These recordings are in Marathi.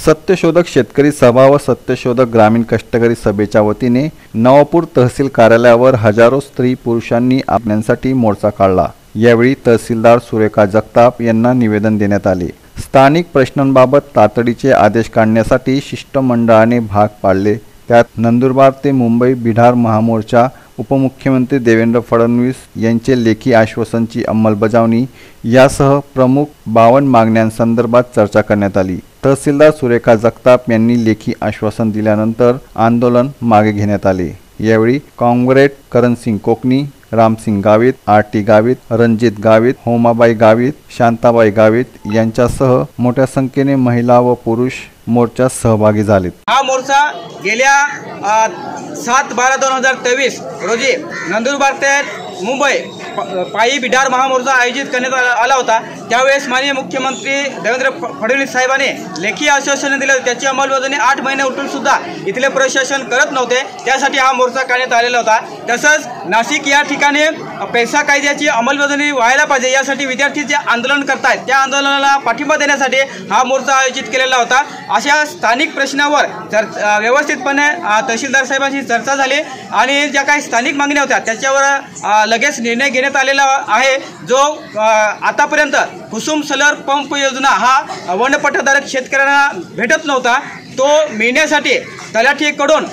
सत्यशोधक शेतकरी सभा व सत्यशोधक ग्रामीण कष्टकरी सभेच्या वतीने नवापूर तहसील कार्यालयावर हजारो स्त्री पुरुषांनी आपल्यासाठी मोर्चा काढला। यावेळी तहसीलदार सुरेखा जगताप यांना निवेदन देण्यात आले। स्थानिक प्रश्नांबाबत तातडीचे आदेश काढण्यासाठी शिष्टमंडळाने भाग पाडले। त्यात नंदुरबार ते मुंबई बिहार महामोर्चा, उपमुख्यमंत्री देवेंद्र फडणवीस यांचे लेखी आश्वासनाची अंमलबजावणी यासह प्रमुख 52 मागण्यांसंदर्भात चर्चा करण्यात आली। तहसीलदार सुरेखा जगताप यांनी लेखी आश्वासन दिल्यानंतर आंदोलन मागे घेण्यात आले। यावेळी काँग्रेट करणसिंग कोकणी, रामसिंग गावित, आरटी गावित, रणजित गावित, होमाबाई गावित, शांताबाई गावित यांच्यासह मोठ्या संख्येने महिला व पुरुष मोर्चात सहभागी झाले। हा मोर्चा गेल्या 7/12/2023 रोजी नंदुरबार ते मुंबई पायी बिहार महामोर्चा आयोजित करण्यात आला होता। त्यावेळेस माननीय मुख्यमंत्री देवेंद्र फडणवीस साहेबांनी लेखी आश्वासन दिले, त्याची अंमलबजावणी 8 महिने उठून सुद्धा इथले प्रशासन करत नव्हते। त्यासाठी हा मोर्चा काढण्यात आलेला होता। तसंच नाशिक या ठिकाणी पैसा कायद्याची अंमलबजावणी व्हायला पाहिजे यासाठी विद्यार्थी जे आंदोलन करतायत त्या आंदोलनाला पाठिंबा देण्यासाठी हा मोर्चा आयोजित केलेला होता। अशा स्थानिक प्रश्नावर व्यवस्थितपणे तहसीलदार साहेबांशी चर्चा झाली आणि ज्या काही स्थानिक मागण्या होत्या त्याच्यावर लगेच निर्णय घेण्यात आलेला आहे। जो आतापर्यंत कुसुम सोलर पंप योजना हा वनपट्टाधारक शेतकऱ्यांना भेटत नव्हता, तो मिळण्यासाठी तलाठीकडून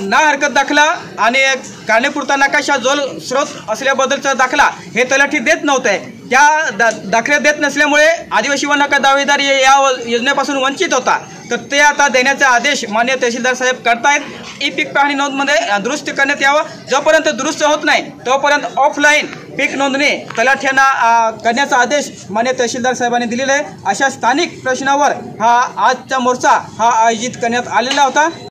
ना हरकत दाखला आणि कारणीपुरता नकाशा जल स्रोत असल्याबद्दलचा दाखला हे तलाठी देत नव्हते। त्या दाखले देत नसल्यामुळे आदिवासी वन हक्क दावेदार या योजनेपासून वंचित होता। तर ते आता देण्याचे आदेश माननीय तहसीलदार साहेब करतायत। ई पीक पाहणी नोंदमध्ये दुरुस्ती करण्यात यावं। जोपर्यंत दुरुस्त होत नाही तोपर्यंत ऑफलाईन पीक नोंदणी तलाठ्यांना करण्याचा आदेश माननीय तहसीलदार साहेबांनी दिलेला आहे। अशा स्थानिक प्रश्नावर हा आजचा मोर्चा हा आयोजित करण्यात आलेला होता।